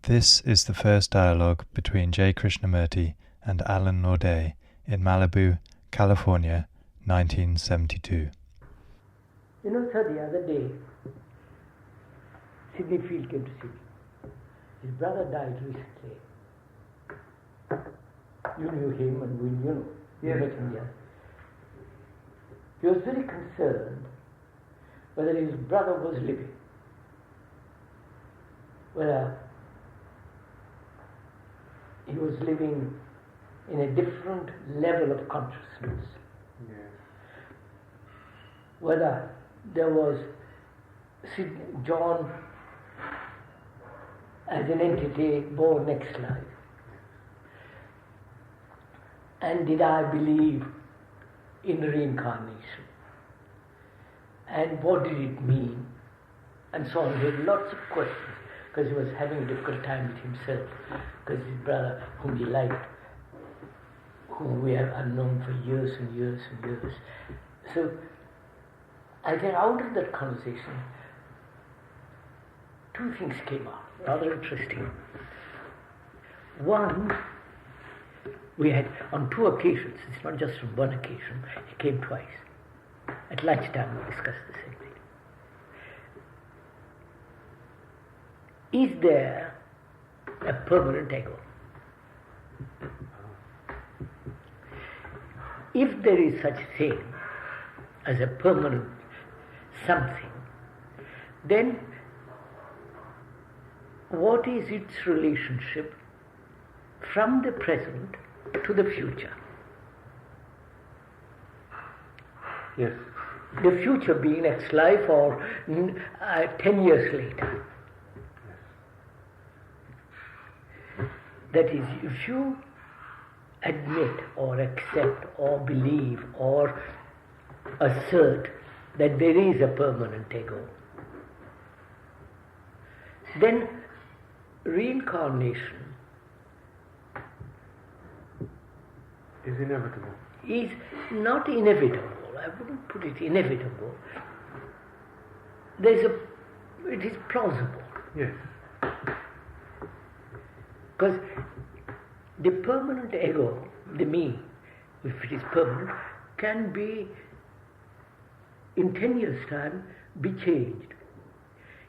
This is the first dialogue between J. Krishnamurti and Alain Naudé in Malibu, California, 1972. You know, sir, the other day, Sidney Field came to see me. His brother died recently. You knew him and we knew. You met him here. He was very concerned whether his brother was living, whether he was living in a different level of consciousness, whether there was John as an entity born next life, and did I believe in reincarnation, and what did it mean, and so on. He had lots of questions because he was having a difficult time with himself, because his brother, whom he liked, whom we have unknown for years and years and years. So I think out of that conversation, two things came out, rather interesting. One, we had on two occasions, it's not just on one occasion, he came twice. At lunchtime we discussed the same thing. Is there a permanent ego? If there is such a thing as a permanent something, then what is its relationship from the present to the future? Yes. The future being next life or 10 years later. Yes. That is, if you admit or accept or believe or assert that there is a permanent ego, then reincarnation is inevitable. Is not inevitable. I wouldn't put it inevitable. It is plausible. Yes. Because the permanent ego, the me, if it is permanent, can be, in 10 years' time, be changed.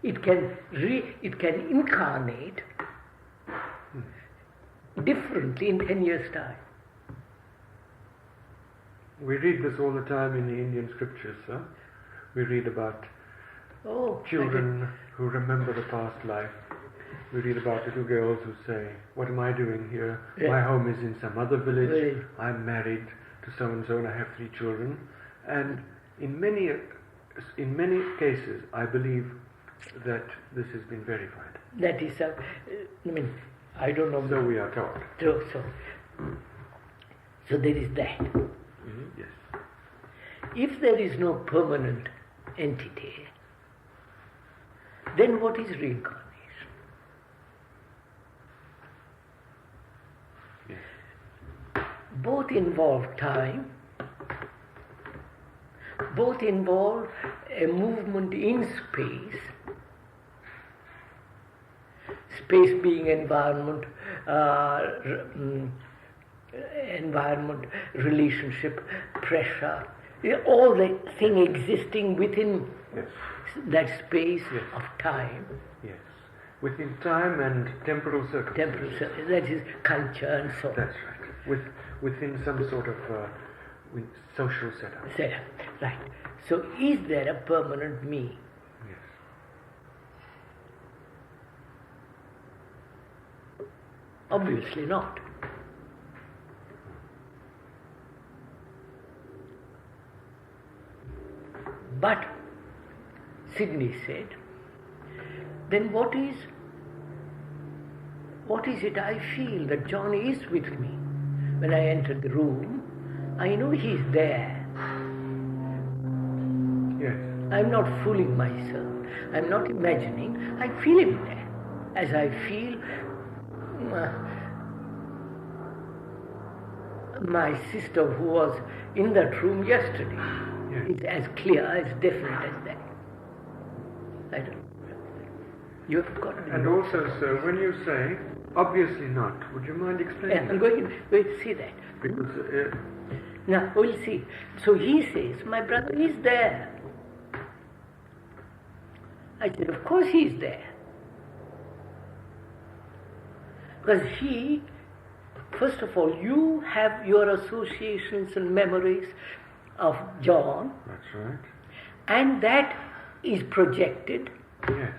It can incarnate differently in 10 years' time. We read this all the time in the Indian scriptures, sir. We read about children who remember the past life. We read about little girls who say, "What am I doing here? Yeah. My home is in some other village. Right. I'm married to so-and-so and I have 3 children." And in many cases, I believe that this has been verified. That is, I don't know. So we are taught. So there is that. Yes. If there is no permanent entity, then what is reincarnation? Yes. Both involve time, both involve a movement in space, space being environment, relationship, pressure, all the thing existing within that space of time. Yes. Within time and temporal circumstances. That is culture and so on. That's right. Within some sort of social setup. Right. So is there a permanent me? Yes. Obviously not. But, Sidney said, then what is it I feel that John is with me? When I enter the room, I know he's there. Yes. I'm not fooling myself. I'm not imagining. I feel him there. As I feel my sister who was in that room yesterday. Yes. It's as clear, as definite as that. I don't know. You have got to And know also, sir, when you say, obviously not, would you mind explaining I'm that? going to see that. Because, Now, we'll see. So he says, my brother is there. I said, of course he's there. Because he, first of all, you have your associations and memories of John, that's right. and that is projected, Yes.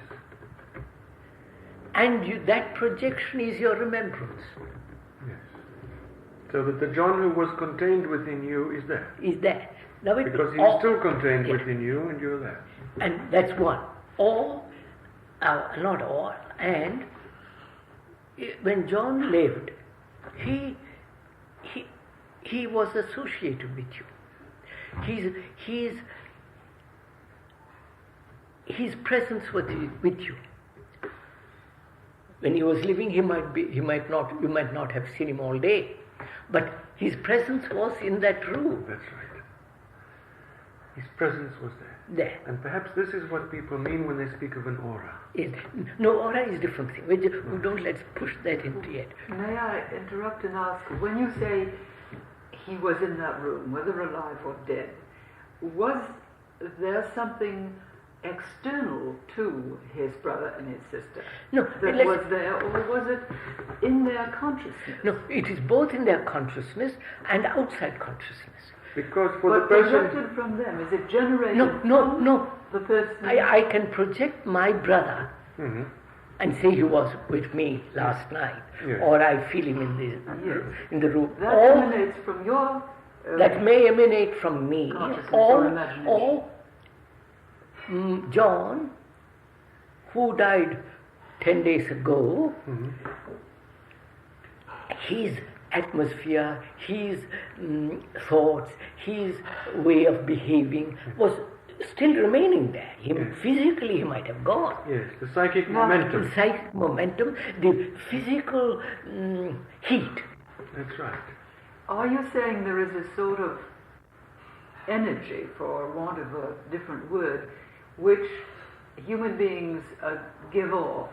and that projection is your remembrance. Yes. So that the John who was contained within you is there. Is there. Now Because he's still contained within you and you're there. And that's one. Or, not all, and when John lived, he was associated with you. His presence with you. When he was living, you might not have seen him all day, but his presence was in that room. That's right. His presence was there. There. And perhaps this is what people mean when they speak of an aura. No, aura is a different thing. Let's push that into yet. May I interrupt and ask, when you say he was in that room, whether alive or dead, was there something external to his brother and his sister that was there, or was it in their consciousness? No, it is both in their consciousness and outside consciousness. Because for the But person... projected from them, is it generated No. the person? I can project my brother Mm-hmm. and say he was with me last night, Yes. or I feel him in the room. That Or emanates from your... that may emanate from me, consciousness or imagination. or John, who died 10 days ago, Mm-hmm. his atmosphere, his thoughts, his way of behaving was still remaining there. Physically he might have gone. Yes, the psychic momentum. The psychic momentum, the physical heat. That's right. Are you saying there is a sort of energy, for want of a different word, which human beings give off?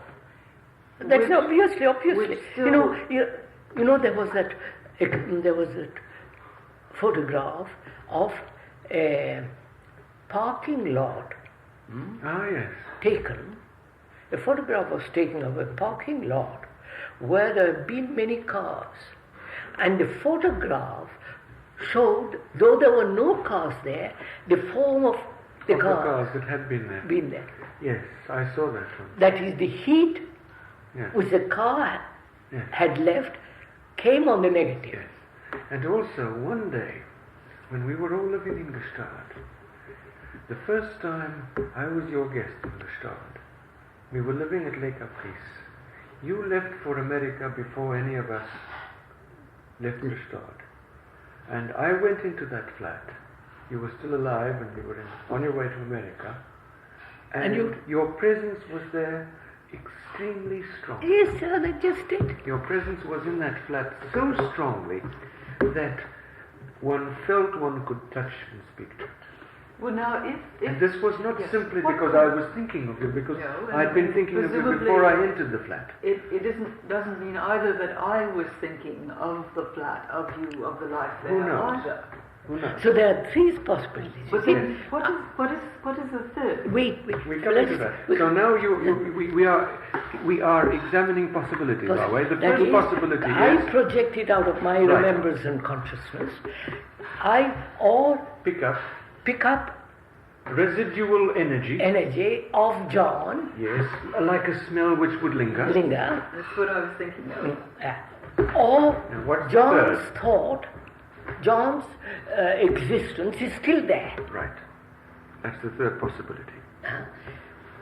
That's obviously. which still- You know, there was that photograph of a parking lot Ah, yes. taken. A photograph was taken of a parking lot where there had been many cars, and the photograph showed, though there were no cars there, the form of the Of cars the cars that had been there. been there. Yes, I saw that one. That is, the heat Yes. which the car Yes. had left came on the negative. Yes. And also, one day, when we were all living in Gestalt, the first time I was your guest in Gestalt, we were living at Lake Caprice. You left for America before any of us left Gestalt. And I went into that flat. You were still alive and you were on your way to America. And your presence was there extremely strong. Yes, sir, that's just it. Your presence was in that flat so strongly that one felt one could touch and speak to. Well, now, if And this was not yes. simply What because could- I was thinking of you, because No, I'd been thinking of you presumably- before I entered the flat. it doesn't mean either that I was thinking of the flat, of you, of the life there Who knows? either. Who knows? So there are three possibilities. But you then, see. what is the third? Wait. We come into that. So now we are examining possibilities, are we? The That first is, possibility I is projected out of my Right. remembrance and consciousness. Pick up residual energy. energy of John, Yes, like a smell which would linger. That's what I was thinking of. or And what's the John's third? thought, John's existence is still there. Right. That's the third possibility.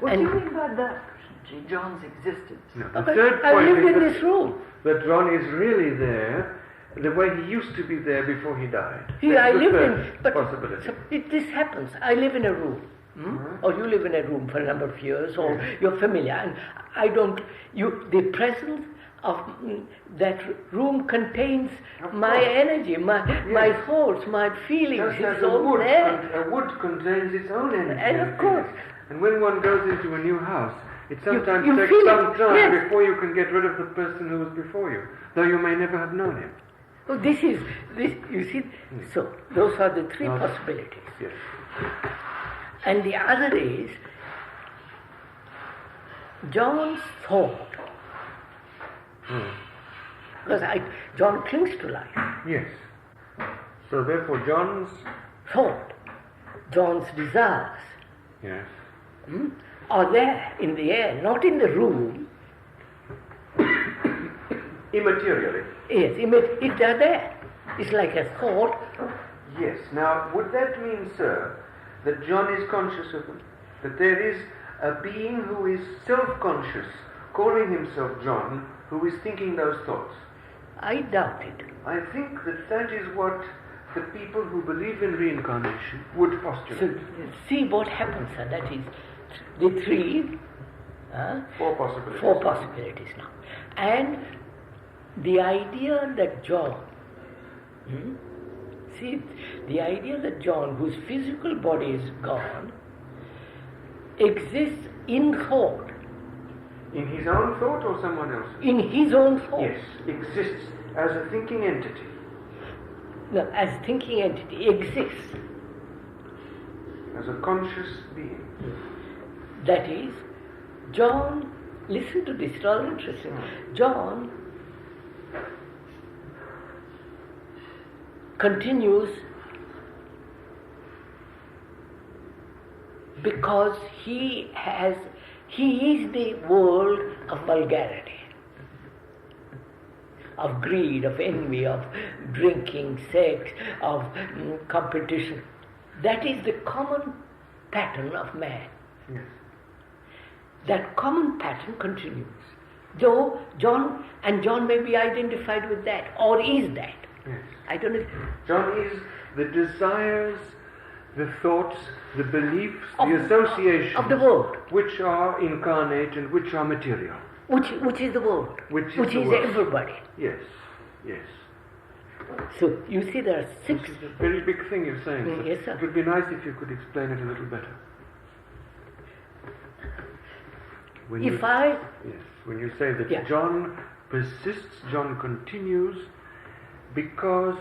What And- do you mean by that, Krishnamurti? John's existence? No, the Okay, third I point lived in is this room. that John is really there the way he used to be there before he died. Here That's I the live third in, but possibility. so this happens. I live in a room, or you live in a room for a number of years, or you're familiar, and I don't. The presence of that room contains my energy, my thoughts, my feelings. Just as It's a all wood, there. a wood contains its own energy. And of course. And when one goes into a new house, It sometimes you takes feel some it, time yes. before you can get rid of the person who was before you, though you may never have known him. Oh, this, you see, so those are the three possibilities. Yes. And the other is John's thought. Because John clings to life. Yes. So therefore John's Thought, John's desires yes. are there in the air, not in the room. Immaterially. Yes, if they're there. It's like a thought. Yes. Now, would that mean, sir, that John is conscious of them? That there is a being who is self-conscious, calling himself John, who is thinking those thoughts? I doubt it. I think that is what the people who believe in reincarnation would postulate. So see what happens, sir. That is the three, Four possibilities. four possibilities now. And the idea that John, see, the idea that John, whose physical body is gone, exists in thought. In his own thought or someone else's? In his own thought. Yes, exists as a thinking entity. No, as thinking entity exists. As a conscious being. That is, John, listen to this, it's all interesting. John continues because he is the world of vulgarity, of greed, of envy, of drinking, sex, of competition. That is the common pattern of man. Yes. That common pattern continues. Though John may be identified with that, or is that. Yes. I don't know. John is the desires, the thoughts, the beliefs, the associations of the world, which are incarnate and which are material. which is the world, Which is the is world. everybody. Yes, yes. So you see, there are six. This is a very big thing you're saying. Sir. Yes, sir. It would be nice if you could explain it a little better. When you say that John persists, John continues, because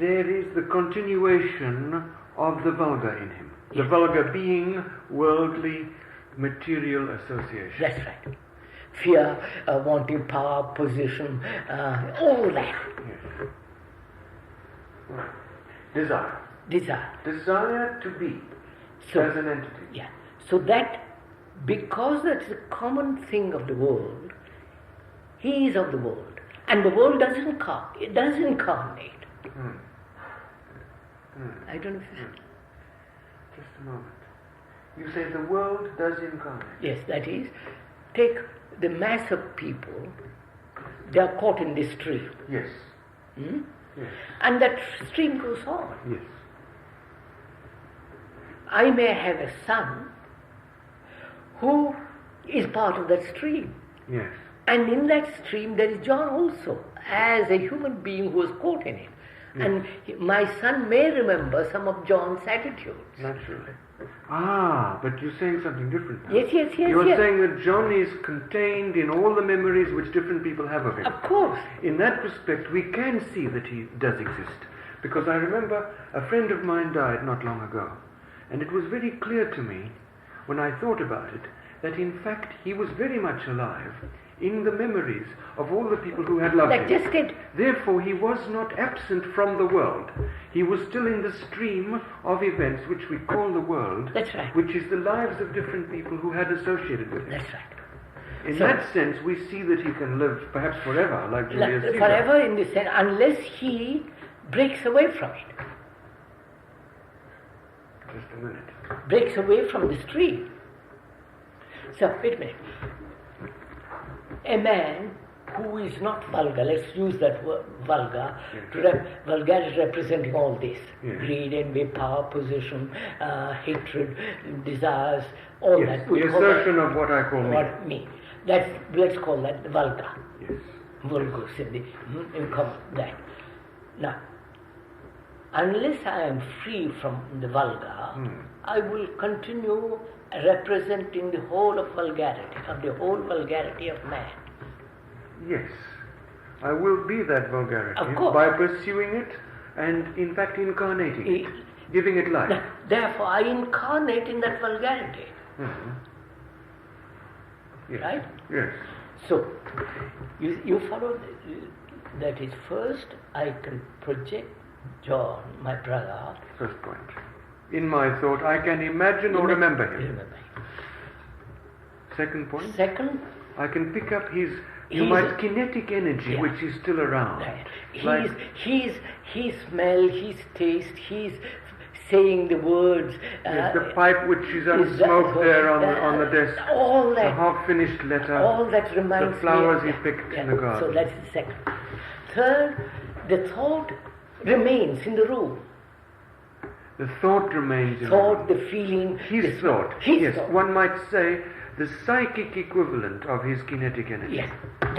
there is the continuation of the vulgar in him. The vulgar being worldly, material association. That's right. Fear, wanting power, position, all that. Yes. Right. Desire. Desire. Desire to be as an entity. Yeah. So that, because that's a common thing of the world, he is of the world. And the world does incarnate. I don't know if you Just a moment. You say the world does incarnate. Yes, that is, take the mass of people, they are caught in this stream. Yes. Yes. And that stream goes on. Yes. I may have a son who is part of that stream. Yes. And in that stream there is John also, as a human being who was caught in it. Yes. And my son may remember some of John's attitudes. Naturally. But you're saying something different now. Yes. You're saying that John is contained in all the memories which different people have of him. Of course. In that respect, we can see that he does exist. Because I remember a friend of mine died not long ago. And it was very clear to me, when I thought about it, that in fact he was very much alive in the memories of all the people who had loved him. Just it. Therefore, he was not absent from the world. He was still in the stream of events which we call the world. That's right. Which is the lives of different people who had associated with him. That's right. In that sense, we see that he can live perhaps forever, like Julius Caesar. Forever in this sense, unless he breaks away from it. Just a minute. Breaks away from the stream. So, wait a minute. A man who is not vulgar, let's use that word vulgar, vulgarity representing all this. Yes. Greed, envy, power, position, hatred, desires, all that. The assertion of what I call me. Let's call that vulgar. Yes. Vulgus in common, that. Now, unless I am free from the vulgar, I will continue representing the whole of vulgarity of man. Yes, I will be that vulgarity Of course. by pursuing it and in fact incarnating it, giving it life. Therefore, I incarnate in that vulgarity. Mhm. Yes. Right? Yes. So, you follow that is first I can project John, my brother. First point. In my thought, I can imagine or remember him. Remember him. Second point. Second, I can pick up his kinetic energy, Yeah. which is still around. right. His smell, his taste, his saying the words. Yes, the pipe which is unsmoked there on the desk. All that. The half-finished letter. All that reminds the flowers me. he picked in the garden. So that's the second. Third, the thought remains in the room. The thought remains in Thought, the the feeling. His thought. His Yes, thought. one might say the psychic equivalent of his kinetic energy. Yes, that.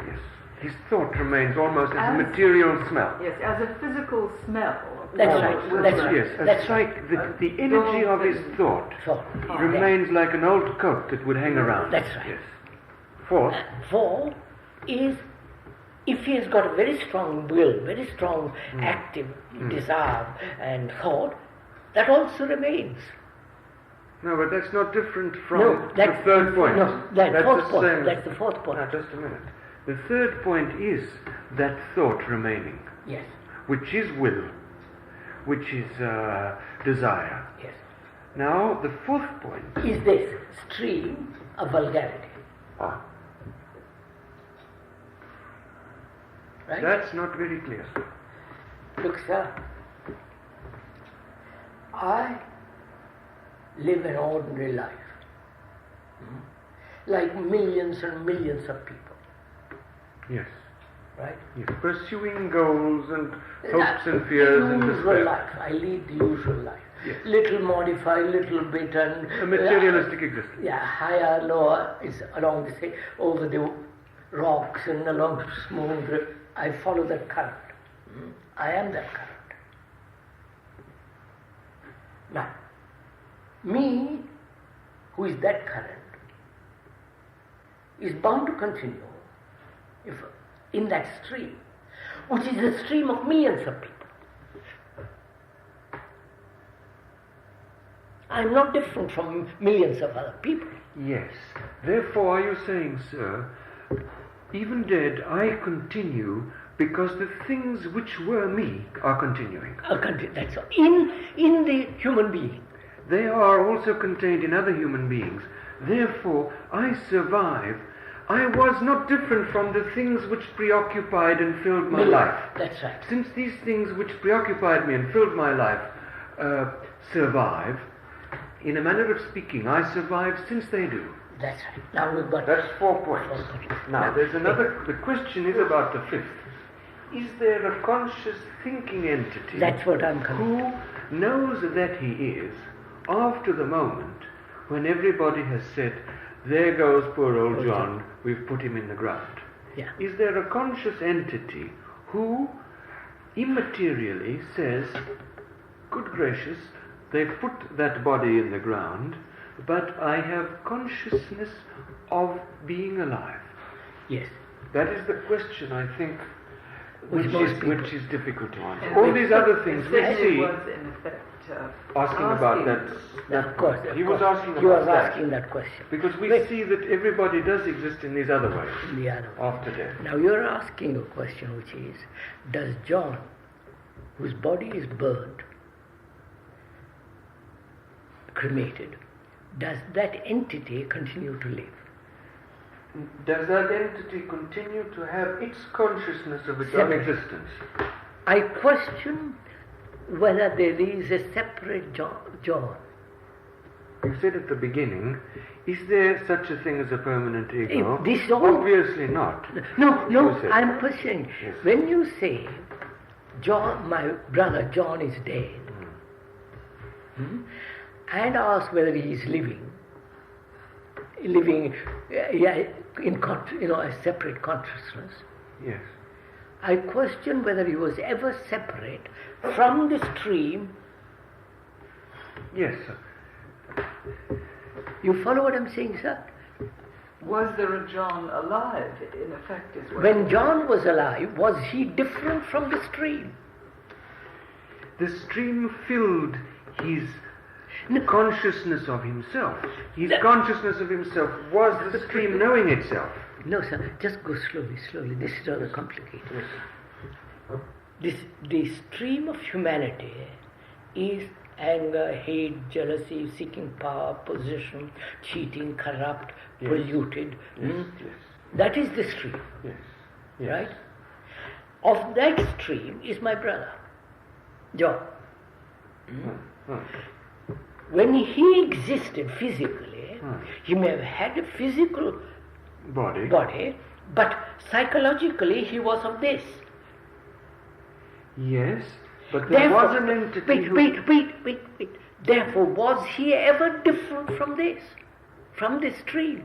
Yes. His thought remains almost as a As- material smell. Yes, as a physical smell. That's Almost. right, that's right. Yes, That's the energy of his thought Thought. remains like an old coat that would hang around. That's right. Yes. Fourth, Four is if he has got a very strong will, very strong active desire and thought, that also remains. no, but that's not different from No, the that's third point. No, that's fourth the point. same. That's the fourth point. Now, just a minute. The third point is that thought remaining, Yes, which is will, which is desire. yes. Now, the fourth point. Is this stream of vulgarity, Ah, right? that's not very clear. Look, sir, I live an ordinary life, like millions and millions of people, Yes. right? Yes. Pursuing goals and hopes and fears and the usual despair. life. I lead the usual life. Yes. Little modified, little bit, and A materialistic existence. yeah, higher, lower is along the same, over the rocks and along the smooth. I follow that current. I am that current. Now, me, who is that current, is bound to continue if in that stream, which is a stream of millions of people. I'm not different from millions of other people. Yes. Therefore, are you saying, sir, even dead, I continue because the things which were me are continuing? That's all. In the human being. They are also contained in other human beings. Therefore, I survive. I was not different from the things which preoccupied and filled my life. That's right. Since these things which preoccupied me and filled my life survive, in a manner of speaking, I survive since they do. That's right. Now we've got That's 4 points. 4 points. Now, there's another. The question is about the fifth. Is there a conscious thinking entity That's what I'm coming to. who knows that he is after the moment when everybody has said, there goes poor old John, we've put him in the ground? Yeah. Is there a conscious entity who immaterially says, good gracious, they've put that body in the ground, but I have consciousness of being alive? Yes. That is the question, I think, Which most people- which is difficult to answer. And All these other things we It see, was in effect asking about that. Of course. He was asking He was about that. asking that question. Because we Wait. see that everybody does exist in these other ways The other one. after death. Now you're asking a question which is, does John, whose body is burned, cremated, does that entity continue to live? Does that entity continue to have its consciousness of its own Separate. existence? I question whether there is a separate John. You said at the beginning, is there such a thing as a permanent ego? If this all- Obviously not. No, You said I'm that. questioning. Yes. When you say, John, my brother John is dead, and ask whether he is living in a separate consciousness, Yes. I question whether he was ever separate from the stream. Yes, sir. You follow what I'm saying, sir? Was there a John alive, in effect, is what When John was alive, was he different from the stream? The stream filled his consciousness of himself. His consciousness of himself was the stream knowing itself. No, sir, just go slowly, slowly. This is rather complicated. The stream of humanity is anger, hate, jealousy, seeking power, possession, cheating, corrupt, polluted. Yes. That is the stream. Yes. Right? Of that stream is my brother, John. When he existed physically, he may have had a physical body, but psychologically he was of this. Yes, but there was an entity Wait. Therefore, was he ever different from this stream?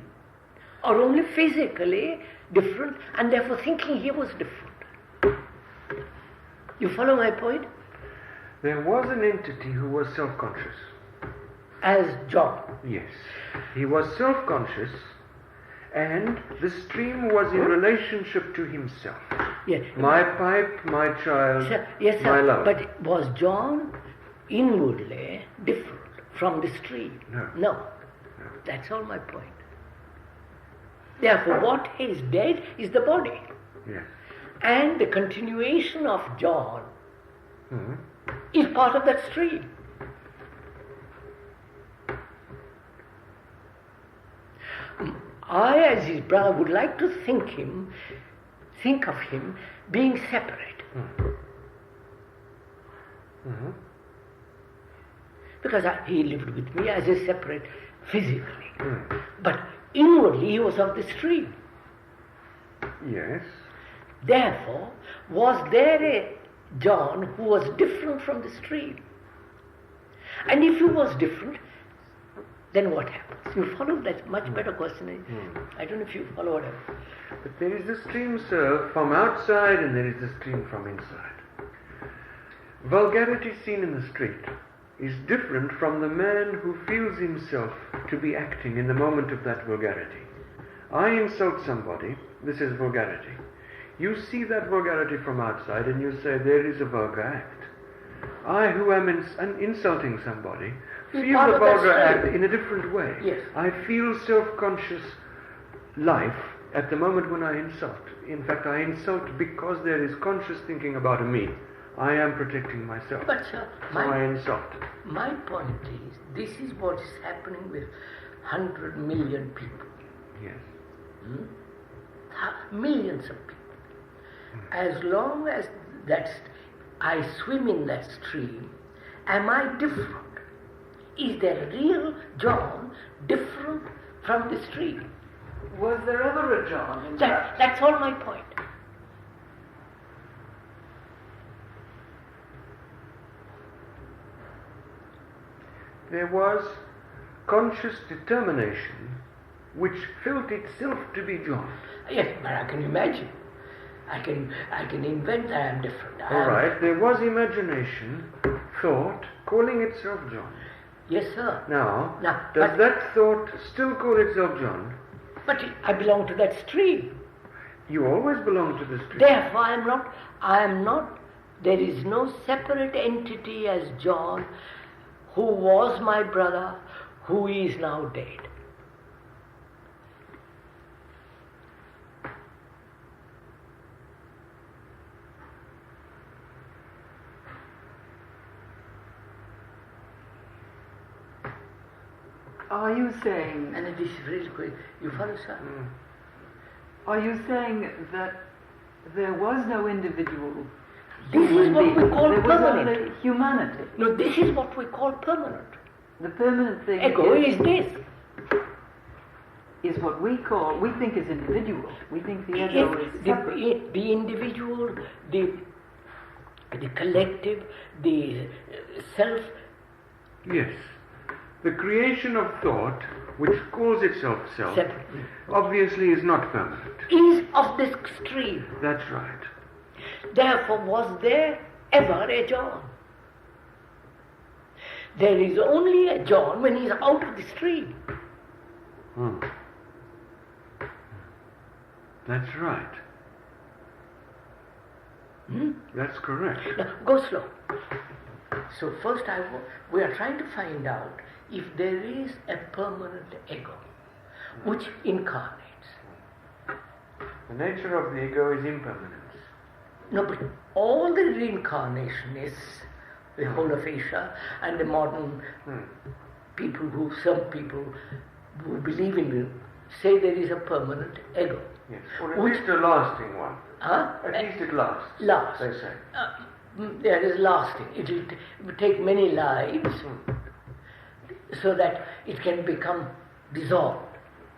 Or only physically different, and therefore thinking he was different? You follow my point? There was an entity who was self-conscious. As John. Yes. He was self-conscious, and the stream was in relationship to himself. Yes. My pipe, my child, yes, my love. But was John inwardly different from the stream? No. That's all my point. Therefore, what is dead is the body. Yes. And the continuation of John is part of that stream. I, as his brother, would like to think of him being separate. Because he lived with me as a separate physically. But inwardly he was of the stream. Yes. Therefore, was there a John who was different from the stream? And if he was different, then what happens? You follow that much better question. I don't know if you follow what I mean. But there is the stream, sir, from outside, and there is the stream from inside. Vulgarity seen in the street is different from the man who feels himself to be acting in the moment of that vulgarity. I insult somebody, this is vulgarity. You see that vulgarity from outside and you say there is a vulgar act. I, who am insulting somebody, feel the vulgar act in a different way. Yes. I feel self-conscious life at the moment when I insult. In fact, I insult because there is conscious thinking about me. I am protecting myself. But sir, so I insult. My point is, this is what is happening with 100 million people. Yes. Millions of people. As long as I swim in that stream, am I different? Is there a real John different from the stream? Was there ever a John in that? That's all my point. There was conscious determination which felt itself to be John. Yes, but I can imagine. I can invent that I am different. All right, there was imagination, thought, calling itself John. Yes, sir. Now does that thought still call itself John? But I belong to that stream. You always belong to the stream. Therefore, I am not, there is no separate entity as John, who was my brother, who is now dead. Are you saying... And this is really quick. You follow, sir? Are you saying that there was no individual? This is what we call there permanent. was only humanity. No, this is what we call permanent. The permanent thing Ego is this. Is what we think is individual. We think the ego is separate. The individual, the collective, the self. Yes. The creation of thought, which calls itself self, Separately. obviously is not permanent. Is of this extreme. That's right. Therefore, was there ever a John? There is only a John when he is out of the stream. That's right. That's correct. Now, go slow. So first we are trying to find out if there is a permanent ego which incarnates. The nature of the ego is impermanence. No, but all the reincarnationists, the whole of Asia, and the modern people some people who believe in it, say there is a permanent ego. Yes, or at least a lasting one. At least it lasts. Lasts. They say. That is lasting. It will take many lives so that it can become dissolved.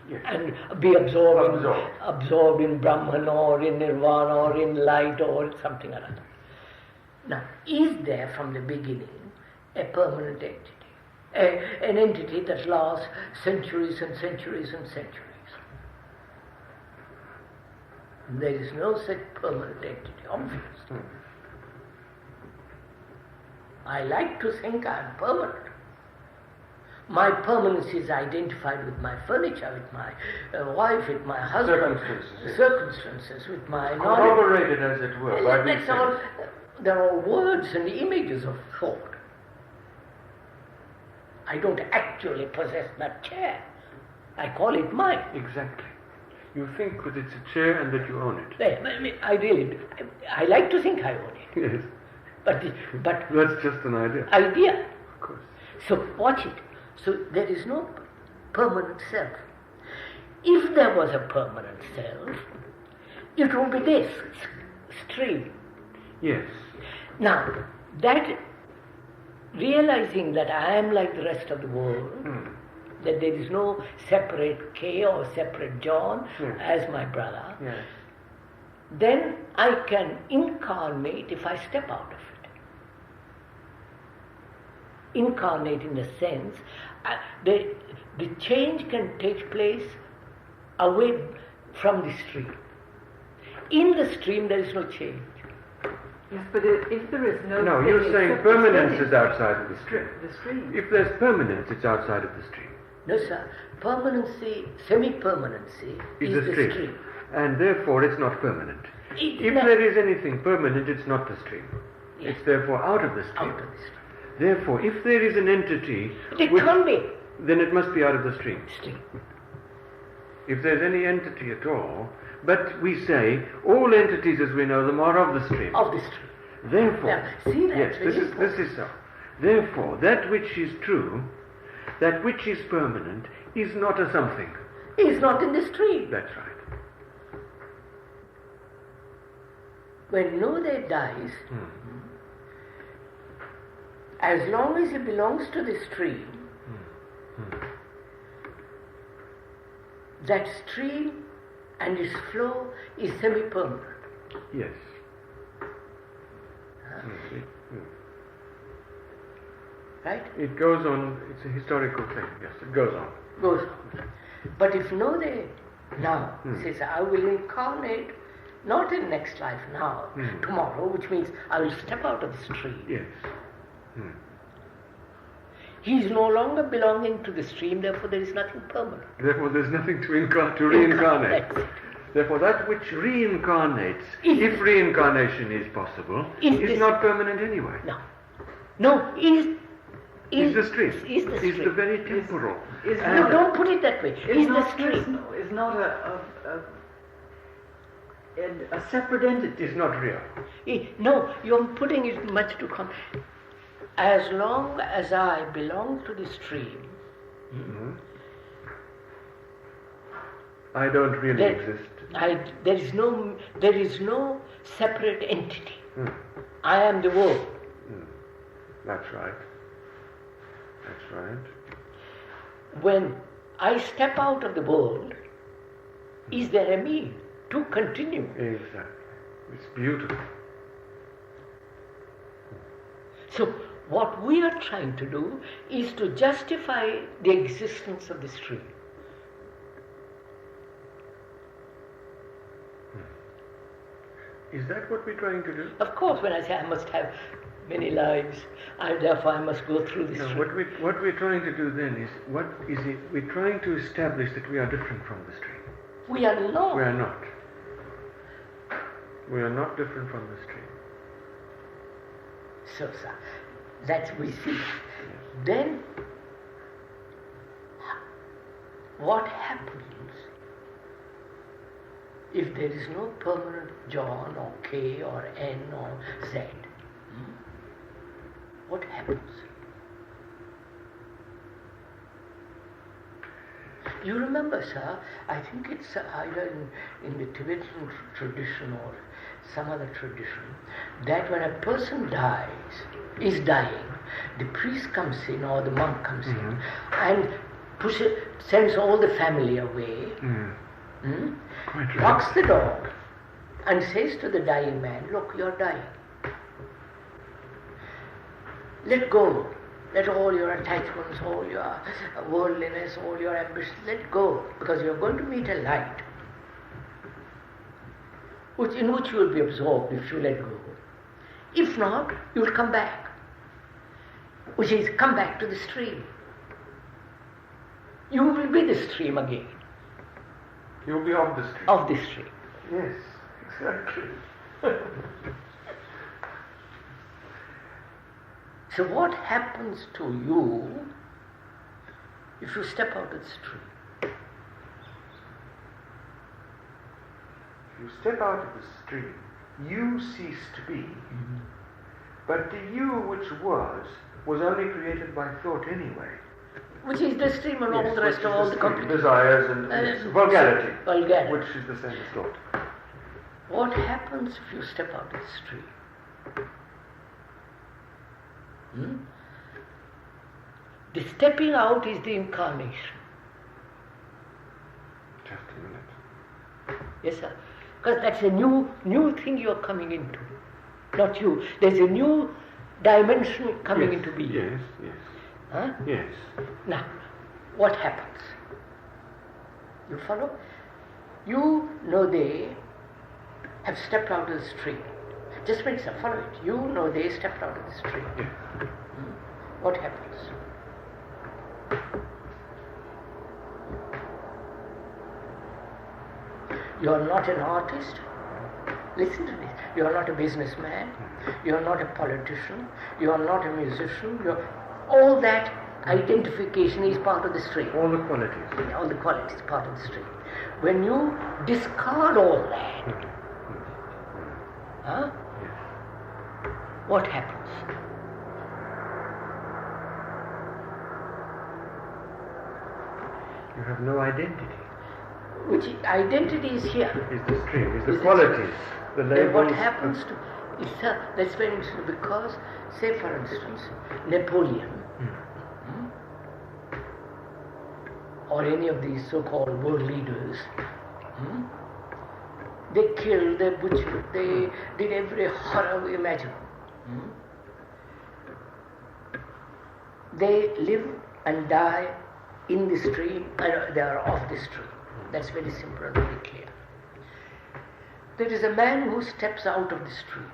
Yes. And be absorbed in Brahman or in Nirvana or in light or something or other. Now, is there from the beginning a permanent entity? An entity that lasts centuries and centuries and centuries? There is no such permanent entity, obviously. I like to think I am permanent. My permanence is identified with my furniture, with my wife, with my husband. Circumstances, with my knowledge. Corroborated, as it were, by these things. They're all words and images of thought. I don't actually possess that chair. I call it mine. Exactly. You think that it's a chair and that you own it. I really do. I like to think I own it. Yes. But that's just an idea. Of course. So watch it. So there is no permanent self. If there was a permanent self, it would be this stream. Yes. Now, that realizing that I am like the rest of the world, that there is no separate K or separate John as my brother, then I can incarnate if I step out of it. Incarnate in the sense, the change can take place away from the stream. In the stream there is no change. Yes, but if there is no... No, you're saying permanence is outside of the stream. The stream. If there's permanence, it's outside of the stream. No, sir. Permanency, semi-permanency is the stream. And therefore it's not permanent. If there is anything permanent, it's not the stream. Yes. It's therefore out of the stream. Out of the stream. Therefore, if there is an entity... It can't be. Then it must be out of the stream. Stream. If there's any entity at all, but we say all entities as we know them are of the stream. Of the stream. Therefore, now, see that yes, this is so. Therefore, that which is true, that which is permanent, is not a something. Is not in the stream. That's right. When Naudé dies, as long as he belongs to the stream, that stream and its flow is semi-permanent. Yes. Right? It goes on, it's a historical thing, yes, it goes on. Goes on. But if Naudé now says, I will incarnate, not in next life now, tomorrow, which means I will step out of the stream. Yes. He is no longer belonging to the stream, therefore there is nothing permanent. Therefore there's nothing to reincarnate. Therefore that which reincarnates, if reincarnation is possible, is not permanent anyway. No, is the stream. Is the stream. Is the very temporal. No, don't put it that way. Is the stream. Is not a separate entity. It's not real. No, you're putting it much too complex. As long as I belong to the stream, I don't really exist. There is no separate entity. I am the world. That's right. That's right. When I step out of the world, is there a me to continue? Exactly. It's beautiful. So what we are trying to do is to justify the existence of the stream. Is that what we're trying to do? Of course, when I say I must have many lives, and therefore I must go through this. No, what we're trying to do then is, we're trying to establish that we are different from the stream. We are not. We are not. We are not different from the stream. So, sir, that we see. Then, what happens if there is no permanent John or K or N or Z? What happens? You remember, sir, I think it's either in the Tibetan tradition or some other tradition, that when a person is dying, the priest comes in or the monk comes in and sends all the family away, locks the door and says to the dying man, look, you're dying. Let go. Let all your attachments, all your worldliness, all your ambitions, let go, because you're going to meet a light in which you will be absorbed if you let go. If not, you will come back, which is come back to the stream. You will be the stream again. You will be of the stream. Of the stream. Yes, exactly. So what happens to you if you step out of the stream? If you step out of the stream, you cease to be, but the you which was only created by thought anyway. Which is the stream and all the rest of all the complex desires and vulgarity, vulgarity, which is the same as thought. What happens if you step out of the stream? The stepping out is the incarnation. Just a minute. Yes, sir. Because that's a new thing you're coming into. Not you. There's a new dimension coming into being. Yes, yes. Huh? Yes. Now, what happens? You follow? You know they have stepped out of the stream. Just wait, sir, follow it. You know they stepped out of the stream. Yeah. What happens? You are not an artist. Listen to this. You are not a businessman. You are not a politician. You are not a musician. All that identification is part of the stream. All the qualities. All the qualities part of the stream. When you discard all that, what happens? You have no identity. Which identity is here. Is the stream, is the qualities, the labels. Then what happens to that's very interesting, because, say for instance, Napoleon or any of these so-called world leaders, they killed, they butchered, they did every horror imaginable. They live and die in the stream, they are off the stream. That's very simple and very clear. There is a man who steps out of the stream.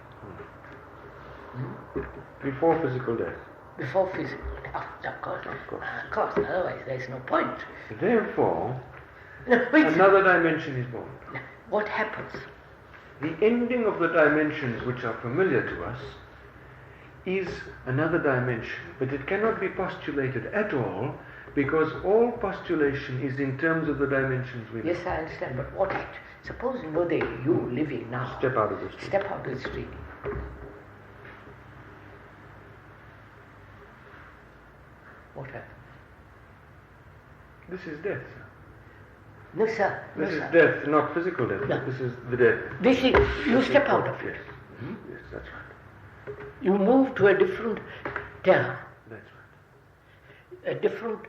Before physical death. Before physical death. Of course. Otherwise there is no point. Therefore, another dimension is born. What happens? The ending of the dimensions which are familiar to us is another dimension, but it cannot be postulated at all, because all postulation is in terms of the dimensions we know. Yes, I understand, but what? Suppose Naudé, you living now, step out of the street. Step out of the street. What happens? This is death, sir. No, sir. This is death, not physical death. No. This is the death. This is, you step out of it. Yes, yes, that's right. You move to a different terra. That's right. A different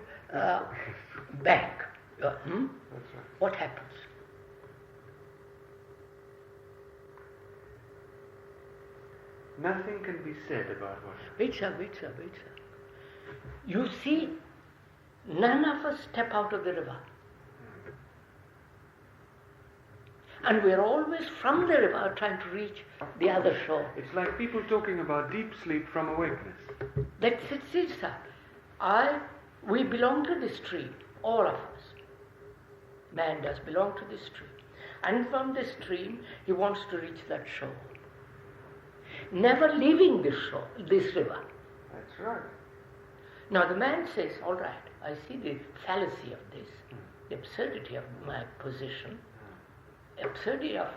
bank. That's right. What happens? Nothing can be said about what. Wait, sir. You see, none of us step out of the river. And we're always from the river trying to reach the other shore. It's like people talking about deep sleep from awakeness. That's it, sir. We belong to this stream, all of us. Man does belong to this stream. And from this stream, he wants to reach that shore. Never leaving this shore, this river. That's right. Now the man says, all right, I see the fallacy of this, the absurdity of my position, absurdity of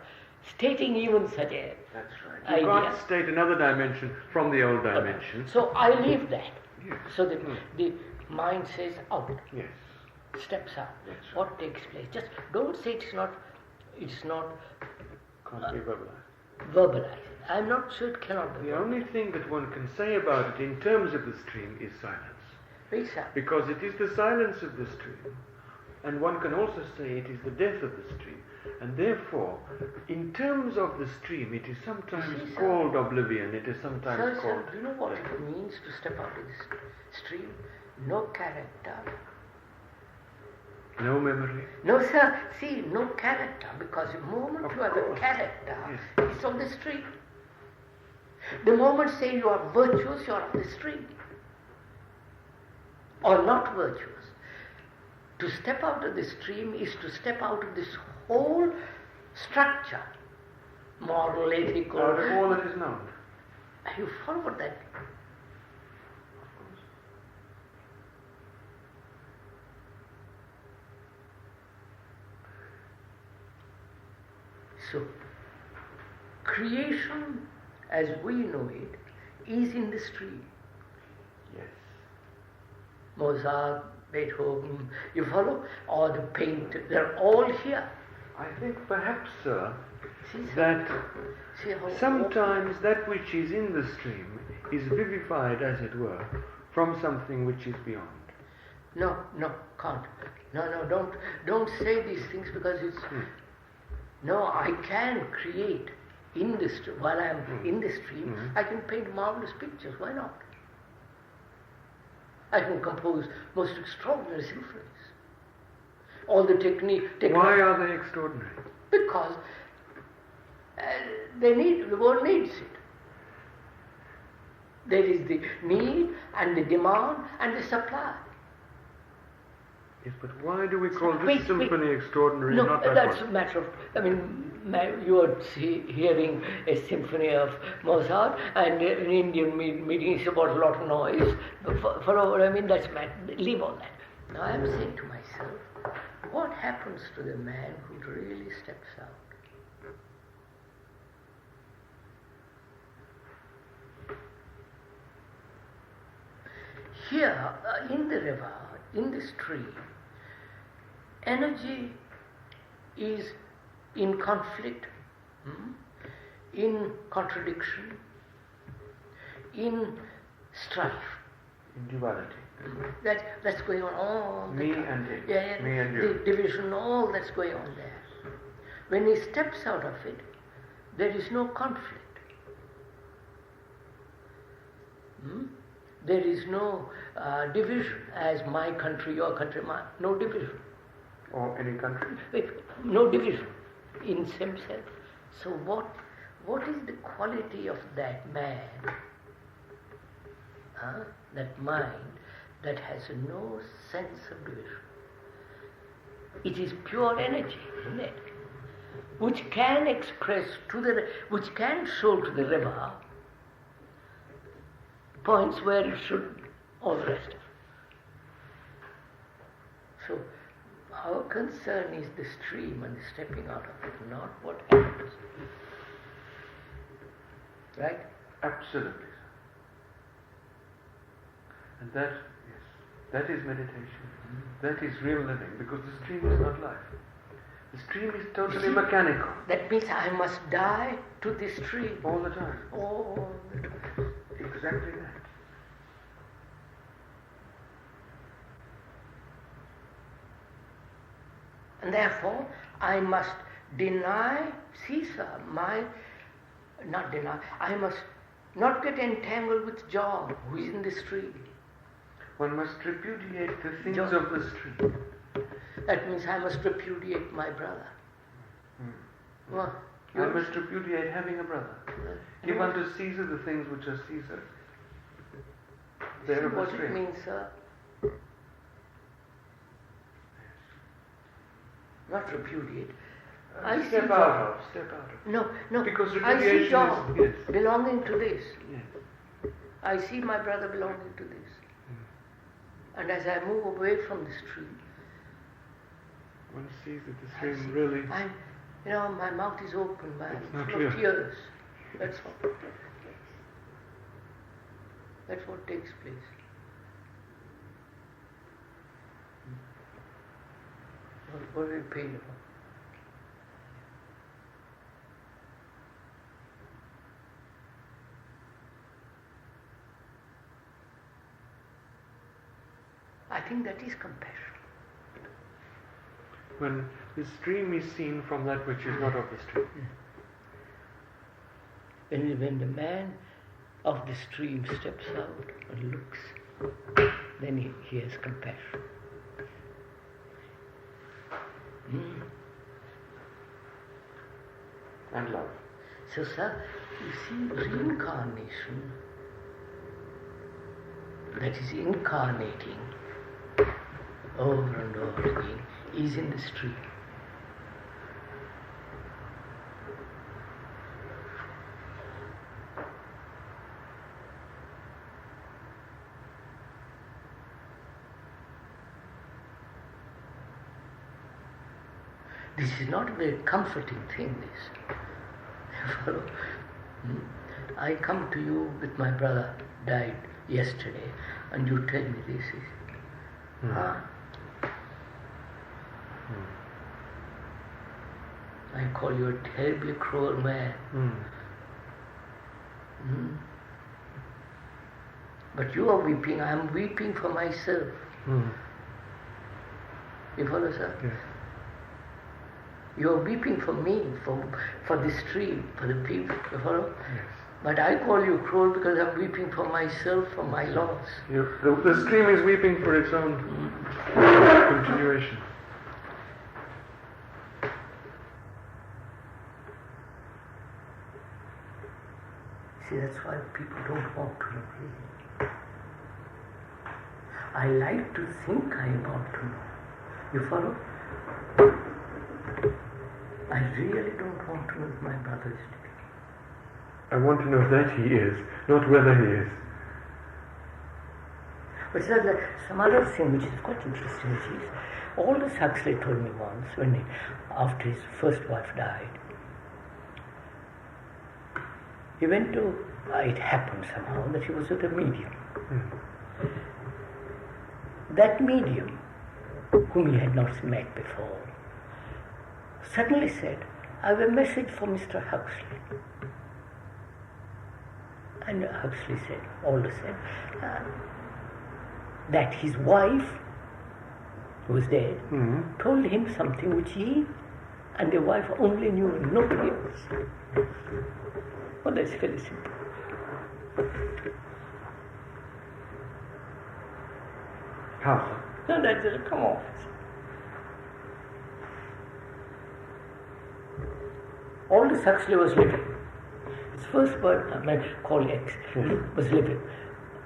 stating even such a That's right. You idea. can't state another dimension from the old dimension. So I leave that. Yes. So that the mind says out, Yes. steps out. That's right. What takes place? Just don't say it's not Can't be verbalized. verbalized. I'm not sure it cannot be The verbalized. only thing that one can say about it in terms of the stream is silence. Very sad. Because it is the silence of the stream. And one can also say it is the death of the stream. And therefore, in terms of the stream, it is sometimes You see, sir. called oblivion, it is sometimes Sir, called... do you know what it means to step out of this stream? No character. No memory. No, sir. See, no character, because the moment Of you have a course. character, Yes. it's on the stream. The moment say you are virtuous, you are on the stream. Or not virtuous. To step out of the stream is to step out of this whole structure, moral, ethical. Out of all that is known. You follow that? Of course. So, creation as we know it is in the stream. Yes. Mozart, Beethoven, you follow? Or the painter, they're all here. I think perhaps, sir, See, sir? that See how sometimes that which is in the stream is vivified, as it were, from something which is beyond. No, can't. No, don't say these things because it's... No, I can create in the stream. While I am in the stream, I can paint marvelous pictures. Why not? I can compose most extraordinary symphonies. All the technique... Why are they extraordinary? Because the world needs it. There is the need and the demand and the supply. Yes, but why do we call this Wait. symphony extraordinary No, and not that that's one? a matter of... you are hearing a symphony of Mozart and an Indian meeting is about a lot of noise. Follow what I mean? That's leave all that. Now I am saying to myself, what happens to the man who really steps out? Here, in the river, in the stream, energy is in conflict, in contradiction, in strife. In duality. That's going on all the Me time. and it. Yeah, Me and you. the division, all that's going on there. When he steps out of it, there is no conflict. There is no division as my country, your country, no division. Or any country. Wait, no division in same self. So what is the quality of that man, that mind that has no sense of division? It is pure energy, isn't it? Which can express which can show to the river points where it should, all the rest of it. So our concern is the stream and the stepping out of it, not what happens. Right? Absolutely, sir. And that, yes, that is meditation. That is real living, because the stream is not life. The stream is totally mechanical. That means I must die to this stream. All the time. All the time. Exactly that. And therefore, I must deny, I must not get entangled with John, who is in the stream. One must repudiate the things John. of the stream. That means I must repudiate my brother. What? I must repudiate having a brother. Give unto Caesar the things which are Caesar. See what it means, sir? Not repudiate. Step out of. No. Because I see repudiation John is... Yes. belonging to this. Yes. I see my brother belonging to this. And as I move away from the stream, One sees that the stream really... my mouth is open, man. It's not full of real. tears. That's all. That's what takes place. What are you paid about? I think that is compassion. When the stream is seen from that which is not of the stream. When the man of the stream steps out and looks, then he has compassion. And love. So, sir, you see, reincarnation, that is incarnating over and over again, is in the stream. This is not a very comforting thing, this. You follow? I come to you with my brother died yesterday, and you tell me this is. I call you a terribly cruel man. But you are weeping, I am weeping for myself. You follow, sir? Yes. You are weeping for me, for the stream, for the people. You follow? Yes. But I call you cruel because I'm weeping for myself, for my loss. The stream is weeping for its own continuation. See, that's why people don't want to know. I like to think I want to know. You follow? I really don't want to know if my brother is dead. I want to know that he is, not whether he is. But sir, some other thing which is quite interesting is, Aldous Huxley told me once, after his first wife died, he went to, it happened somehow that he was at a medium. That medium, whom he had not met before, suddenly said, I have a message for Mr. Huxley. And Huxley said, Aldous said, that his wife, who was dead, told him something which he and the wife only knew, and nobody else. Well, that's very simple. How? No, that doesn't come off. Aldous Huxley was living. His first wife, I might call X, was living.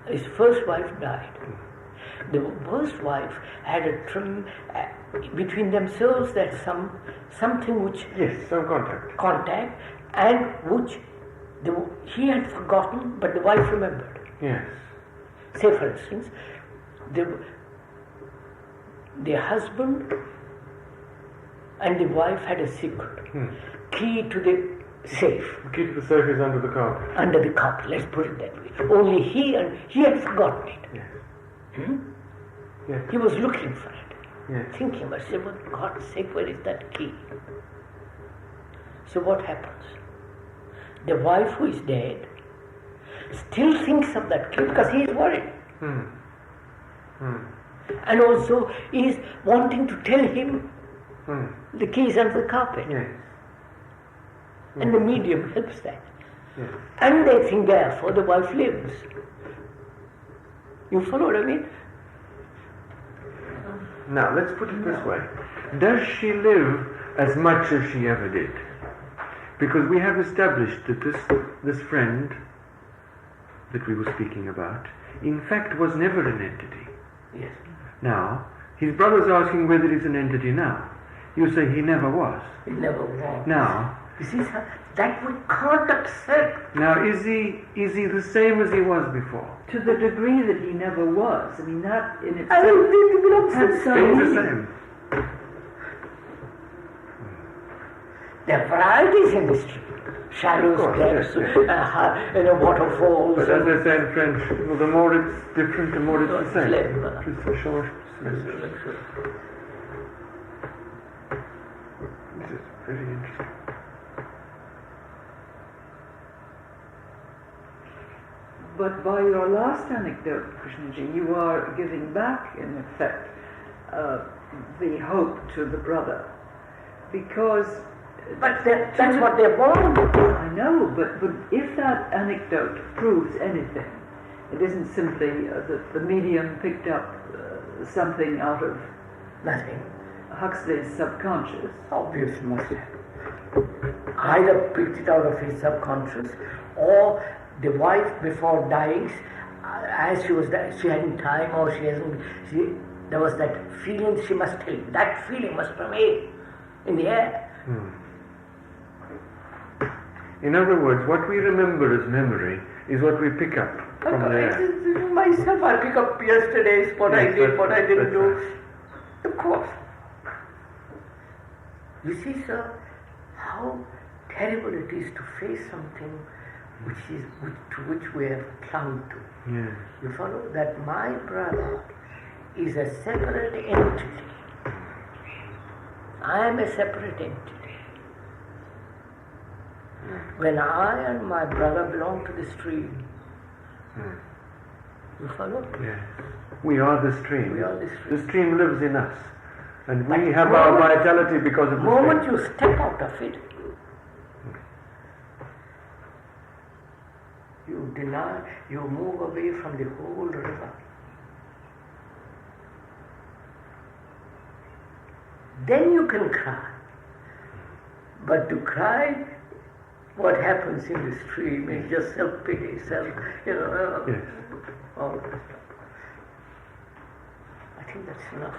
His first wife died. The first wife had a between themselves that something which... Yes, some contact. Contact, and which he had forgotten, but the wife remembered. Yes. Say, for instance, the husband and the wife had a secret. Key to the safe. The key to the safe is under the carpet. Under the carpet, let's put it that way. Only he had forgotten it. Yes. Yes. He was looking for it. Yes. Thinking, but say, for God's sake, where is that key? So what happens? The wife who is dead still thinks of that key because he is worried. And also he is wanting to tell him the key is under the carpet. Yes. And the medium helps that. Yes. And they think therefore the wife lives. You follow what I mean? Now, let's put it this way. Does she live as much as she ever did? Because we have established that this friend that we were speaking about, in fact, was never an entity. Yes. Now, his brother's asking whether he's an entity now. You say he never was. He never was. Now, you see, sir, that we can't accept. Now, is he the same as he was before? To the degree that he never was. I mean, that in I itself don't think it belongs has to some It's the meaning. same. There are varieties in history. Shallows, Of course, depths, yes, waterfalls. But as they say in French, well, the more it's different, the more it's the same. Clever. Just a short switch. This is very interesting. But by your last anecdote, Krishnaji, you are giving back, in effect, the hope to the brother. Because... But that's what they're born with. I know, but if that anecdote proves anything, it isn't simply that the medium picked up something out of Nothing. Huxley's subconscious. Obviously must have. Either picked it out of his subconscious, or the wife before dying, as she was dying, she hadn't time, or there was that feeling she must take. That feeling must remain in the air. In other words, what we remember as memory is what we pick up from there. Myself, I pick up yesterday's, what I did, what I didn't do. Of course. You see, sir, how terrible it is to face something to which we have clung to. Yes. You follow? That my brother is a separate entity. I am a separate entity. When I and my brother belong to the stream. You follow? Yes. We are the stream. We are the stream. The stream lives in us. And But we have our vitality because of the the moment stream. you step out of it, you move away from the whole river. Then you can cry. But to cry, what happens in the stream is just self-pity, Yes. all that stuff. I think that's enough.